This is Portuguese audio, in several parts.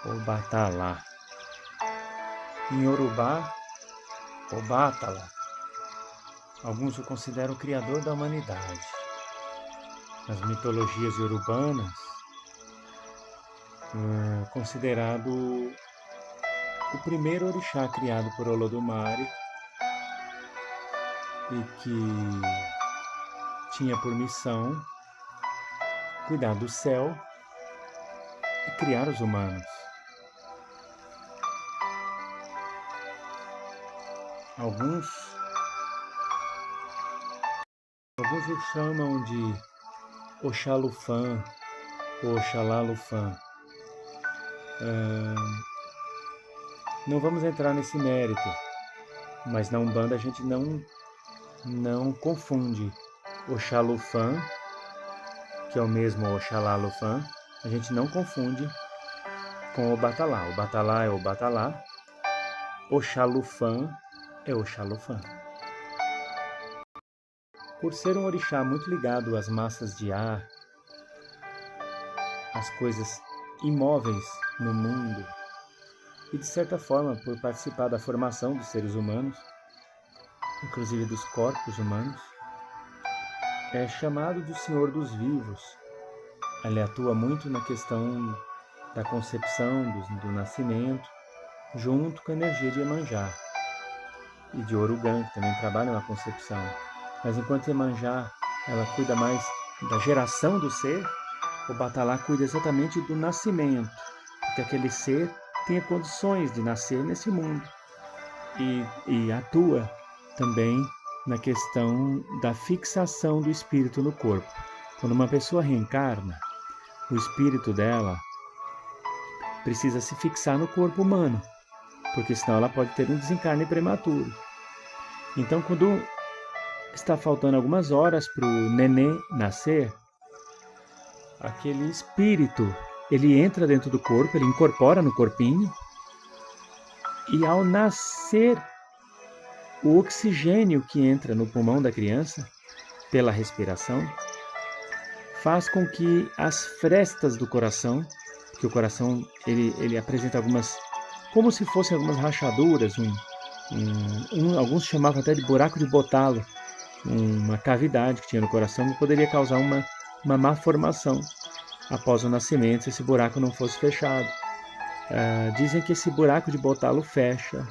Obatalá. Em Yorubá, Obatala, alguns o consideram o criador da humanidade. Nas mitologias iorubanas, considerado o primeiro orixá criado por Olodumare e que tinha por missão cuidar do céu e criar os humanos. Alguns o chamam de Oxalufã ou Oxalalufã. Não vamos entrar nesse mérito, mas na Umbanda a gente não confunde Oxalufã, que é o mesmo Oxalalufã, a gente não confunde com Obatalá. Obatalá é Obatalá, Oxalufã é Oxalufã. Por ser um orixá muito ligado às massas de ar, às coisas imóveis no mundo, e de certa forma por participar da formação dos seres humanos, inclusive dos corpos humanos, é chamado de Senhor dos Vivos. Ele atua muito na questão da concepção, do nascimento, junto com a energia de Iemanjá e de Orugã, que também trabalham na concepção. Mas enquanto Iemanjá ela cuida mais da geração do ser, o Batalá cuida exatamente do nascimento, que aquele ser tenha condições de nascer nesse mundo. E atua também na questão da fixação do espírito no corpo. Quando uma pessoa reencarna, o espírito dela precisa se fixar no corpo humano, porque senão ela pode ter um desencarne prematuro. Então, quando está faltando algumas horas para o neném nascer, aquele espírito, ele entra dentro do corpo, ele incorpora no corpinho, e ao nascer, o oxigênio que entra no pulmão da criança, pela respiração, faz com que as frestas do coração, que o coração ele apresenta algumas, como se fossem algumas rachaduras, alguns chamavam até de buraco de botalo, uma cavidade que tinha no coração que poderia causar uma má formação após o nascimento, se esse buraco não fosse fechado. Dizem que esse buraco de botalo fecha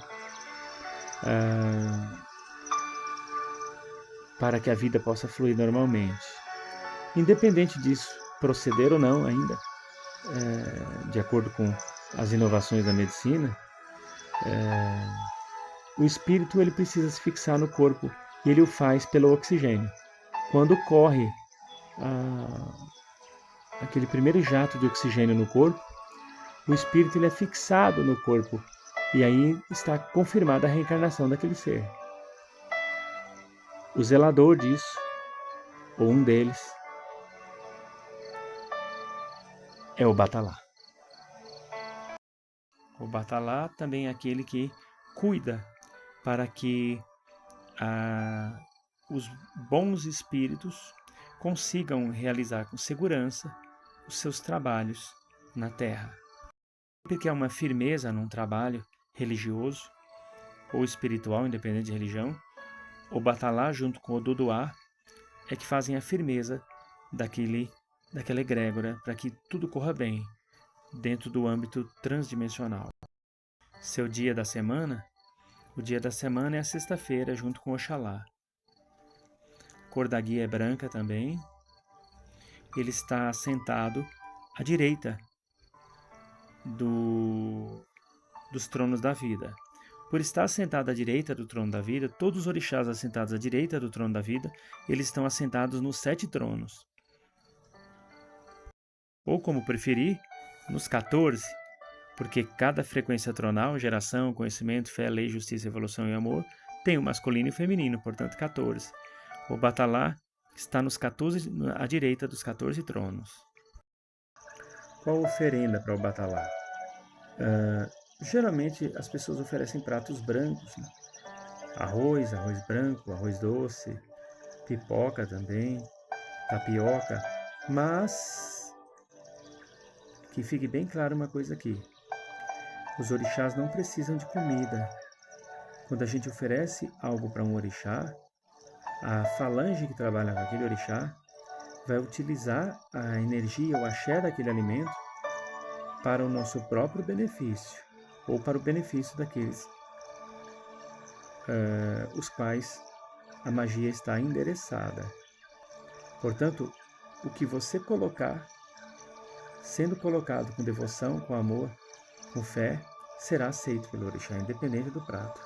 para que a vida possa fluir normalmente. Independente disso proceder ou não ainda, de acordo com as inovações da medicina, o espírito ele precisa se fixar no corpo e ele o faz pelo oxigênio. Quando corre aquele primeiro jato de oxigênio no corpo, o espírito ele é fixado no corpo e aí está confirmada a reencarnação daquele ser. O zelador disso, ou um deles, é o Batalá. O Batalá também é aquele que cuida para que os bons espíritos consigam realizar com segurança os seus trabalhos na Terra. Sempre que há uma firmeza num trabalho religioso ou espiritual, independente de religião, o Batalá junto com o Duduá é que fazem a firmeza daquela egrégora para que tudo corra bem dentro do âmbito transdimensional. Seu dia da semana, o dia da semana é a sexta-feira junto com Oxalá. A cor da guia é branca também. Ele está sentado à direita dos tronos da vida. Por estar sentado à direita do trono da vida, todos os orixás assentados à direita do trono da vida, eles estão assentados nos 7 tronos. Ou, como preferir, nos 14, porque cada frequência tronal, geração, conhecimento, fé, lei, justiça, evolução e amor, tem o masculino e o feminino, portanto 14. O Batalá está nos 14, à direita dos 14 tronos. Qual oferenda para o Batalá? Geralmente as pessoas oferecem pratos brancos, né? Arroz branco, arroz doce, pipoca também, tapioca, mas que fique bem claro uma coisa aqui: Os orixás não precisam de comida. Quando a gente oferece algo para um orixá, a falange que trabalha com aquele orixá vai utilizar a energia, o axé daquele alimento para o nosso próprio benefício ou para o benefício daqueles os quais a magia está endereçada. Portanto, o que você colocar, sendo colocado com devoção, com amor, com fé, será aceito pelo orixá, independente do prato.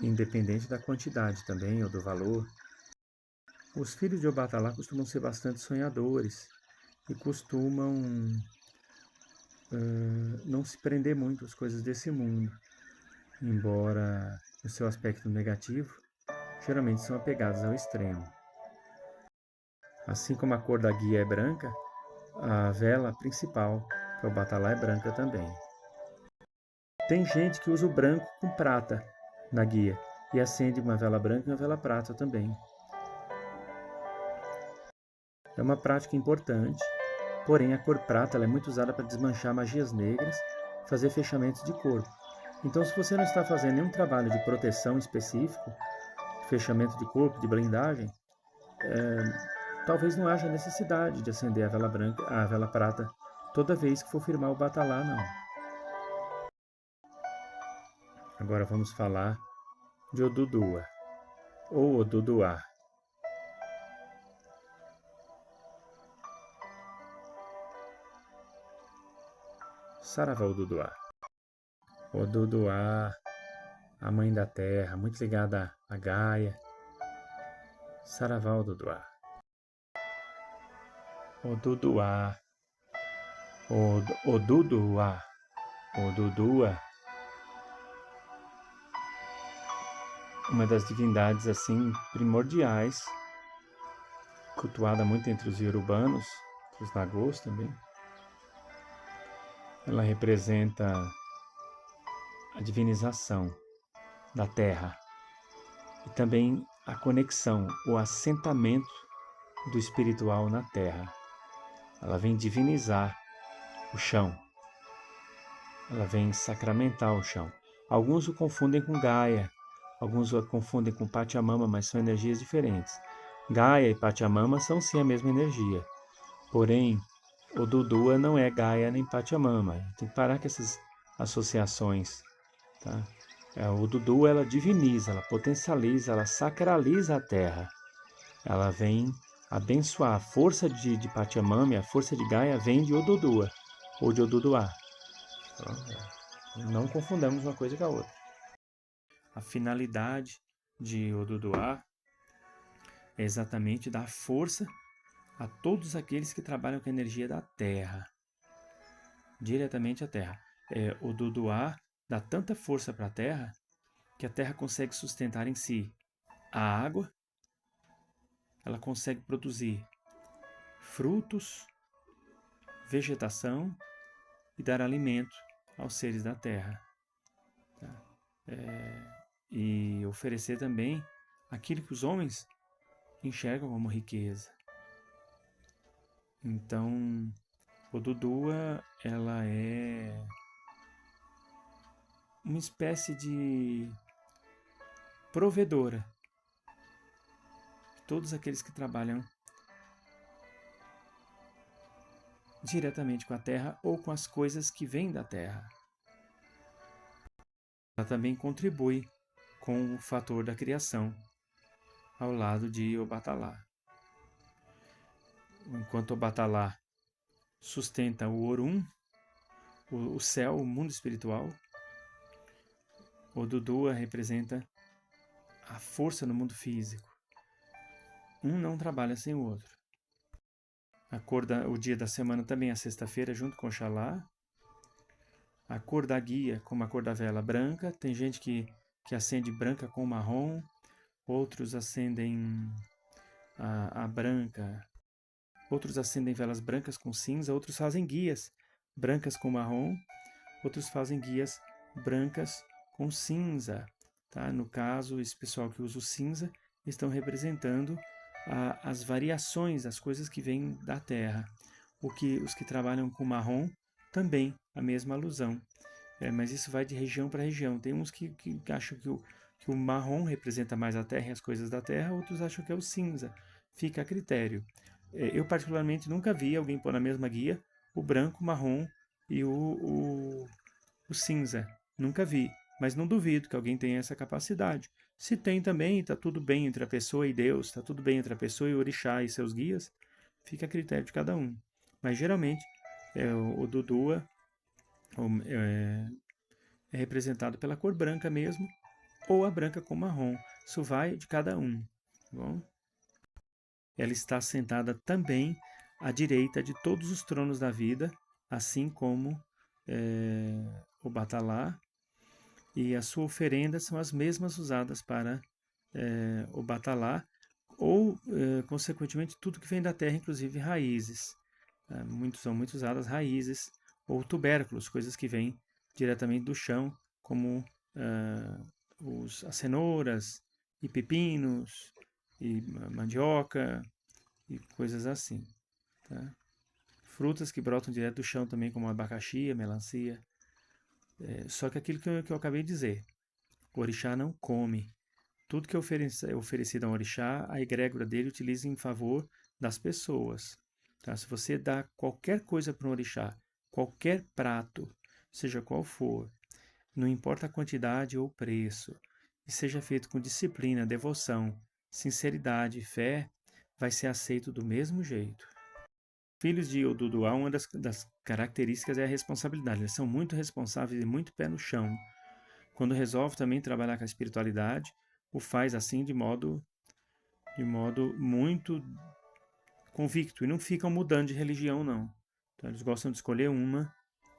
Independente da quantidade também, ou do valor. Os filhos de Obatalá costumam ser bastante sonhadores e costumam não se prender muito às coisas desse mundo, embora no seu aspecto negativo, geralmente são apegados ao extremo. Assim como a cor da guia é branca, a vela principal para o Obatalá é branca também. Tem gente que usa o branco com prata na guia e acende uma vela branca e uma vela prata também. É uma prática importante, porém a cor prata ela é muito usada para desmanchar magias negras, fazer fechamentos de corpo. Então, se você não está fazendo nenhum trabalho de proteção específico, fechamento de corpo, de blindagem, talvez não haja necessidade de acender a vela branca, a vela prata, toda vez que for firmar o Batalá, não. Agora vamos falar de Odudua, ou Oduduá. Saravá Oduduá. Oduduá, a mãe da terra, muito ligada a Gaia. Saravá Oduduá. Oduduá. Oduduá. Odudua. Uma das divindades assim primordiais, cultuada muito entre os iorubanos, os nagôs também. Ela representa a divinização da terra e também a conexão, o assentamento do espiritual na terra. Ela vem divinizar o chão. Ela vem sacramentar o chão. Alguns o confundem com Gaia, alguns o confundem com Pachamama, mas são energias diferentes. Gaia e Pachamama são sim a mesma energia. Porém, Odudua não é Gaia nem Pachamama. Tem que parar com essas associações. Tá? Odudua ela diviniza, ela potencializa, ela sacraliza a terra. Ela vem abençoar. A força de Pachamama e a força de Gaia vem de Odudua ou de Oduduá. Não confundamos uma coisa com a outra. A finalidade de Oduduá é exatamente dar força a todos aqueles que trabalham com a energia da terra, diretamente à terra. Oduduá dá tanta força para a terra que a terra consegue sustentar em si a água, ela consegue produzir frutos, vegetação e dar alimento aos seres da terra. Tá? E oferecer também aquilo que os homens enxergam como riqueza. Então, Odudua, ela é uma espécie de provedora de todos aqueles que trabalham diretamente com a terra ou com as coisas que vêm da terra. Ela também contribui com o fator da criação, ao lado de Obatalá. Enquanto Obatalá sustenta o Orum, o céu, o mundo espiritual, Odudua representa a força no mundo físico. Um não trabalha sem o outro. O dia da semana também é sexta-feira, junto com Oxalá. A cor da guia, como a cor da vela, branca. Tem gente que acende branca com marrom. Outros acendem a branca. Outros acendem velas brancas com cinza. Outros fazem guias brancas com marrom. Outros fazem guias brancas com cinza. Tá? No caso, esse pessoal que usa o cinza estão representando as variações das coisas que vêm da terra. Os que trabalham com marrom também a mesma alusão. Mas isso vai de região para região. Tem uns que acham que o marrom representa mais a terra e as coisas da terra, outros acham que é o cinza. Fica a critério. Eu, particularmente, nunca vi alguém pôr na mesma guia o branco, o marrom e o cinza. Nunca vi. Mas não duvido que alguém tenha essa capacidade. Se tem também, está tudo bem entre a pessoa e Deus, está tudo bem entre a pessoa e o orixá e seus guias, fica a critério de cada um. Mas geralmente, o Dudua é representado pela cor branca mesmo, ou a branca com marrom. Isso vai de cada um. Tá bom? Ela está sentada também à direita de todos os tronos da vida, assim como o Batalá, e a sua oferenda são as mesmas usadas para o Batalá, ou, consequentemente, tudo que vem da terra, inclusive raízes. São muito usadas raízes ou tubérculos, coisas que vêm diretamente do chão, como as cenouras e pepinos e mandioca e coisas assim. Tá? Frutas que brotam direto do chão também, como abacaxi, a melancia. Só que aquilo que eu acabei de dizer, o orixá não come. Tudo que é oferecido a um orixá, a egrégora dele utiliza em favor das pessoas. Tá? Se você dá qualquer coisa para um orixá, qualquer prato, seja qual for, não importa a quantidade ou o preço, e seja feito com disciplina, devoção, sinceridade e fé, vai ser aceito do mesmo jeito. Filhos de Oduduá, uma das características é a responsabilidade. Eles são muito responsáveis e muito pé no chão. Quando resolve também trabalhar com a espiritualidade, o faz assim de modo muito convicto e não ficam mudando de religião, não. Então, eles gostam de escolher uma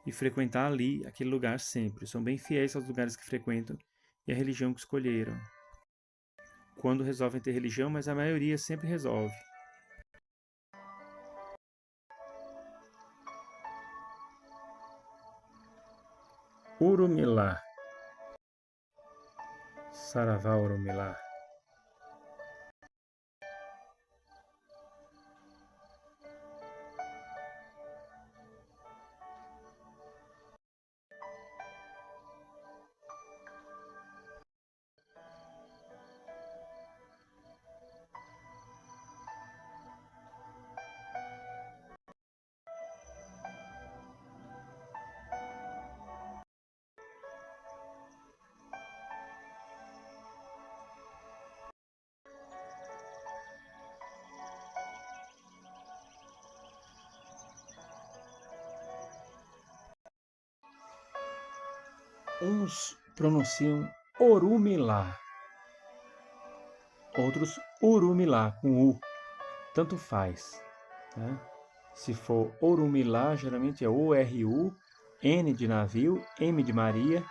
e frequentar ali, aquele lugar sempre. São bem fiéis aos lugares que frequentam e à religião que escolheram. Quando resolvem ter religião, mas a maioria sempre resolve. Urumilá. Saravá Urumilá. Uns pronunciam Orumilá, outros Urumilá, com U, tanto faz. Né? Se for Orumilá, geralmente é O-R-U, N de navio, M de Maria,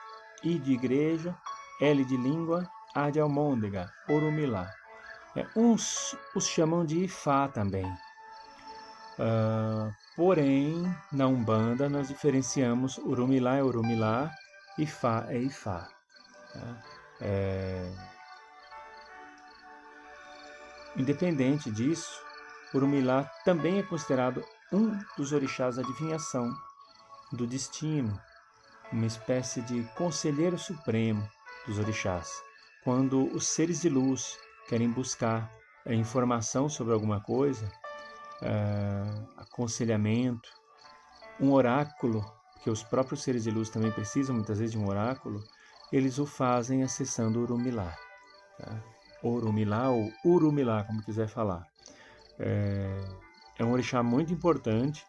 I de igreja, L de língua, A de almôndega, Orumilá. Uns os chamam de Ifá também. Porém, na Umbanda, nós diferenciamos Urumilá é Urumilá, Ifá é Ifá. Tá? Independente disso, Urumilá também é considerado um dos orixás da adivinhação, do destino, uma espécie de conselheiro supremo dos orixás. Quando os seres de luz querem buscar informação sobre alguma coisa, aconselhamento, um oráculo, porque os próprios seres de luz também precisam muitas vezes de um oráculo, eles o fazem acessando o Urumilá. Tá? Orumilá ou Urumilá, como quiser falar. É um orixá muito importante,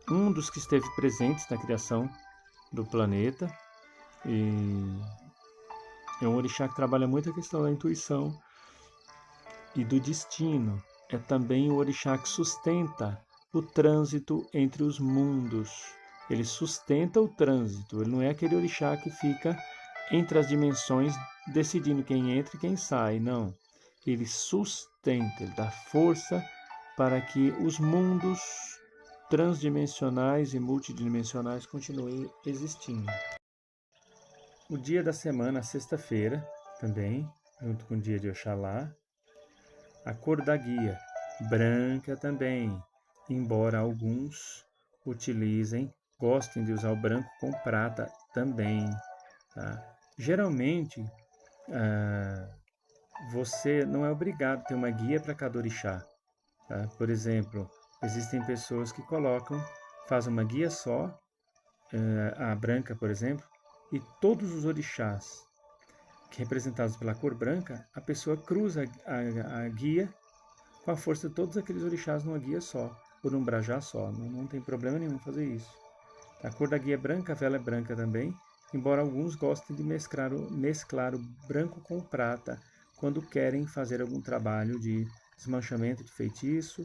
um dos que esteve presentes na criação do planeta, e é um orixá que trabalha muito a questão da intuição e do destino. É também o orixá que sustenta o trânsito entre os mundos. Ele sustenta o trânsito, ele não é aquele orixá que fica entre as dimensões decidindo quem entra e quem sai, não. Ele sustenta, ele dá força para que os mundos transdimensionais e multidimensionais continuem existindo. O dia da semana, sexta-feira, também, junto com o dia de Oxalá. A cor da guia, branca também, embora alguns utilizem gostem de usar o branco com prata também. Tá? Geralmente, você não é obrigado a ter uma guia para cada orixá. Tá? Por exemplo, existem pessoas que fazem uma guia só, a branca, por exemplo, e todos os orixás que representados pela cor branca, a pessoa cruza a guia com a força de todos aqueles orixás numa guia só, por um brajá só. Não tem problema nenhum fazer isso. A cor da guia é branca, a vela é branca também, embora alguns gostem de mesclar o branco com o prata quando querem fazer algum trabalho de desmanchamento de feitiço,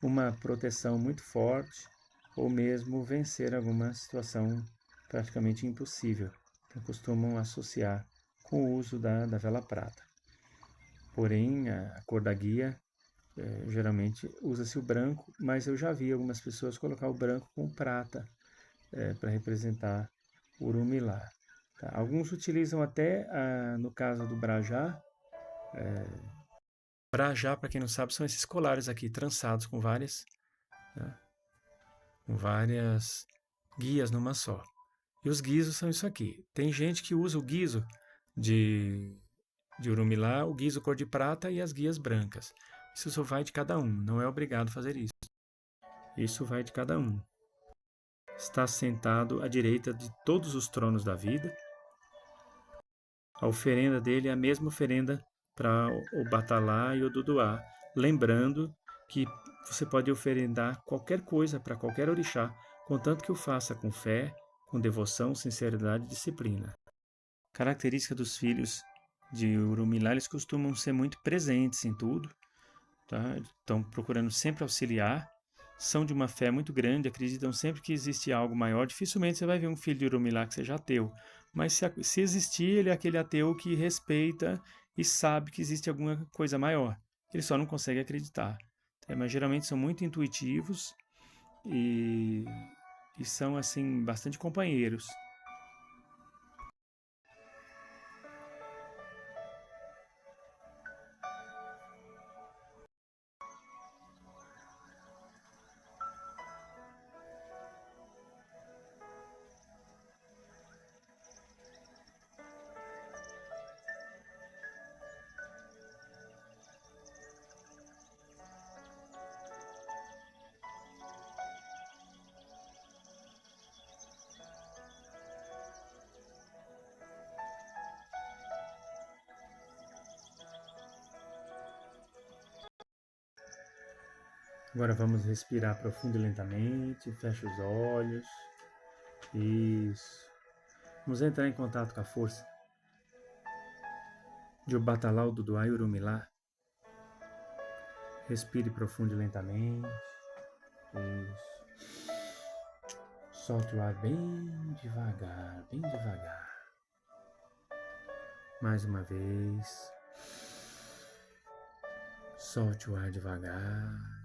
uma proteção muito forte, ou mesmo vencer alguma situação praticamente impossível. Então costumam associar com o uso da vela prata. Porém, a cor da guia, geralmente usa-se o branco, mas eu já vi algumas pessoas colocar o branco com prata para representar o Urumilá. Tá? Alguns utilizam até, no caso do Brajá, Brajá, para quem não sabe, são esses colares aqui trançados com várias guias numa só. E os guizos são isso aqui. Tem gente que usa o guizo de Urumilá, o guizo cor de prata e as guias brancas. Isso só vai de cada um, não é obrigado a fazer isso. Isso vai de cada um. Está sentado à direita de todos os tronos da vida. A oferenda dele é a mesma oferenda para o Batalá e o Duduá. Lembrando que você pode oferendar qualquer coisa para qualquer orixá, contanto que o faça com fé, com devoção, sinceridade e disciplina. Característica dos filhos de Urumilá, eles costumam ser muito presentes em tudo, tá? Estão procurando sempre auxiliar, são de uma fé muito grande, acreditam sempre que existe algo maior. Dificilmente você vai ver um filho de Urumilá que seja ateu, mas se existir, ele é aquele ateu que respeita e sabe que existe alguma coisa maior. Ele só não consegue acreditar. Mas geralmente são muito intuitivos e são assim bastante companheiros. Agora vamos respirar profundo e lentamente, fecha os olhos. Isso. Vamos entrar em contato com a força de Obatalá, Duduá e Urumilá. Respire profundo e lentamente. Isso. Solte o ar bem devagar, bem devagar. Mais uma vez. Solte o ar devagar.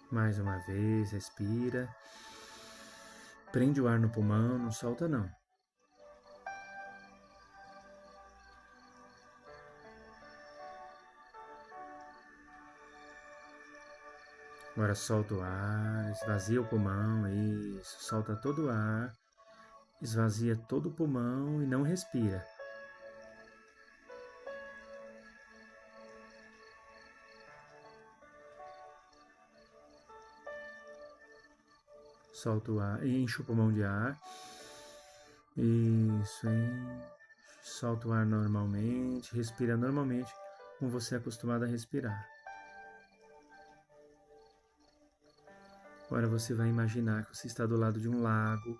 Mais uma vez, respira. Prende o ar no pulmão, não solta não. Agora solta o ar, esvazia o pulmão, isso. Solta todo o ar, esvazia todo o pulmão e não respira. Solta o ar, enche o pulmão de ar. Isso, enche. Solta o ar normalmente, respira normalmente, como você é acostumado a respirar. Agora você vai imaginar que você está do lado de um lago.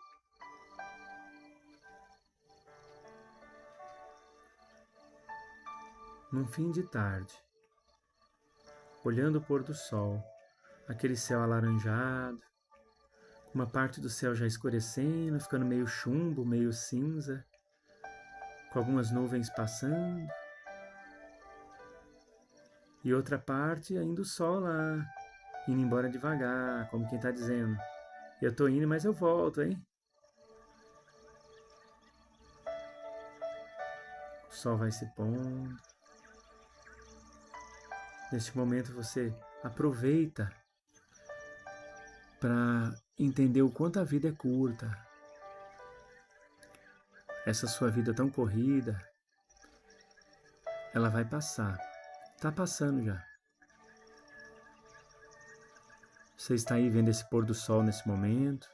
Num fim de tarde, olhando o pôr do sol, aquele céu alaranjado, uma parte do céu já escurecendo, ficando meio chumbo, meio cinza, com algumas nuvens passando, e outra parte ainda o sol lá, indo embora devagar, como quem está dizendo, eu tô indo, mas eu volto, hein? O sol vai se pondo, Neste momento você aproveita para entender o quanto a vida é curta. Essa sua vida tão corrida, ela vai passar. Está passando já. Você está aí vendo esse pôr do sol nesse momento.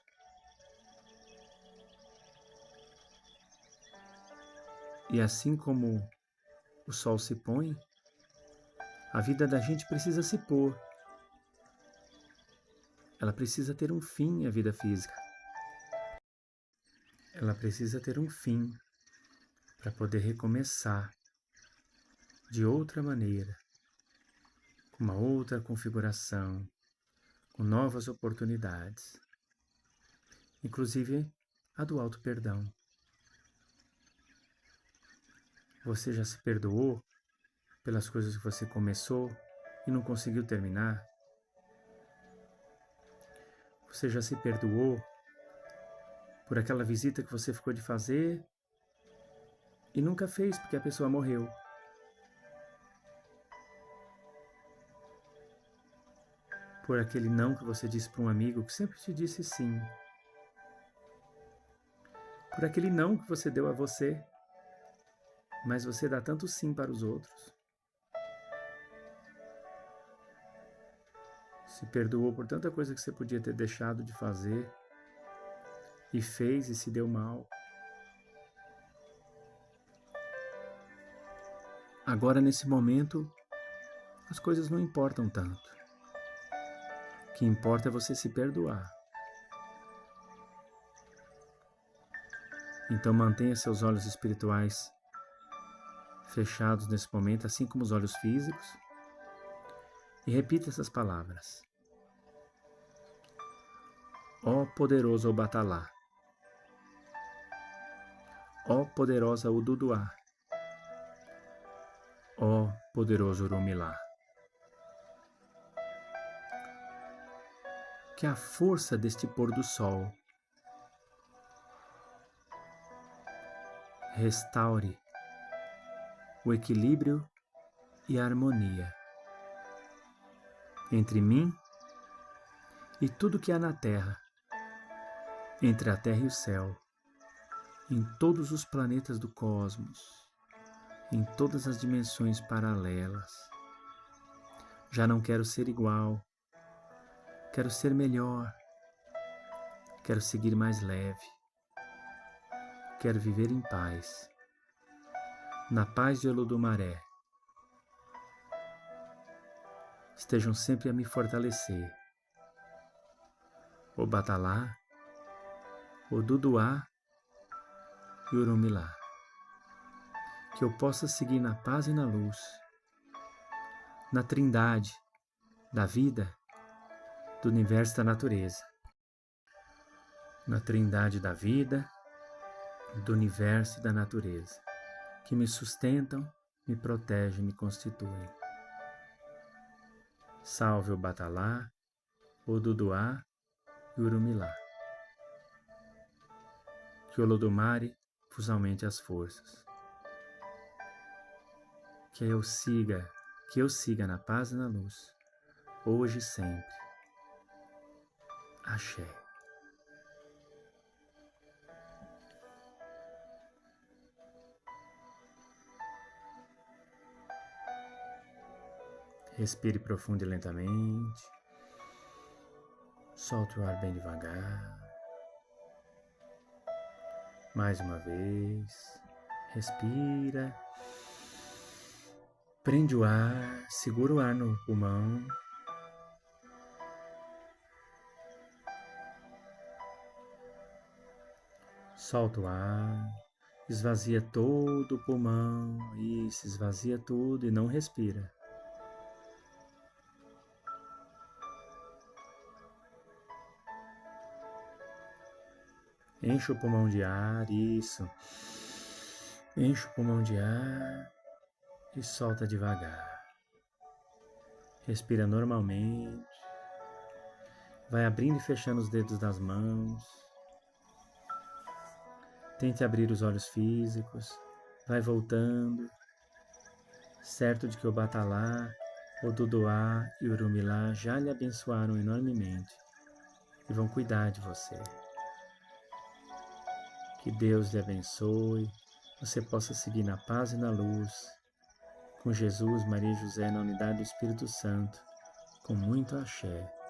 E assim como o sol se põe, a vida da gente precisa se pôr. Ela precisa ter um fim, a vida física. Ela precisa ter um fim para poder recomeçar de outra maneira, com uma outra configuração, com novas oportunidades, inclusive a do auto-perdão. Você já se perdoou pelas coisas que você começou e não conseguiu terminar? Você já se perdoou por aquela visita que você ficou de fazer e nunca fez porque a pessoa morreu? Por aquele não que você disse para um amigo que sempre te disse sim? Por aquele não que você deu a você, mas você dá tanto sim para os outros? Se perdoou por tanta coisa que você podia ter deixado de fazer e fez e se deu mal? Agora, nesse momento, as coisas não importam tanto. O que importa é você se perdoar. Então mantenha seus olhos espirituais fechados nesse momento, assim como os olhos físicos, e repita essas palavras. Ó poderoso Obatalá, ó poderosa Ududuá, ó poderoso Orumilá. Que a força deste pôr do sol restaure o equilíbrio e a harmonia entre mim e tudo que há na Terra, entre a Terra e o céu, em todos os planetas do cosmos, em todas as dimensões paralelas. Já não quero ser igual, quero ser melhor, quero seguir mais leve, quero viver em paz, na paz de Olodumaré. Estejam sempre a me fortalecer. Obatalá, Oduduá e Orumilá. Que eu possa seguir na paz e na luz, na trindade da vida, do universo e da natureza. Na trindade da vida, do universo e da natureza, que me sustentam, me protegem, me constituem. Salve Obatalá, Oduduá e Orumilá. Que Olodumare vos aumente as forças. Que eu siga na paz e na luz, hoje e sempre. Axé. Respire profundo e lentamente. Solte o ar bem devagar. Mais uma vez. Respira. Prende o ar, segura o ar no pulmão. Solta o ar. Esvazia todo o pulmão. Isso, esvazia tudo e não respira. Enche o pulmão de ar, isso. Enche o pulmão de ar e solta devagar. Respira normalmente. Vai abrindo e fechando os dedos das mãos. Tente abrir os olhos físicos. Vai voltando. Certo de que o Obatalá O Duduá e o Urumilá já lhe abençoaram enormemente e vão cuidar de você. Que Deus lhe abençoe, você possa seguir na paz e na luz, com Jesus, Maria e José, na unidade do Espírito Santo, com muito axé.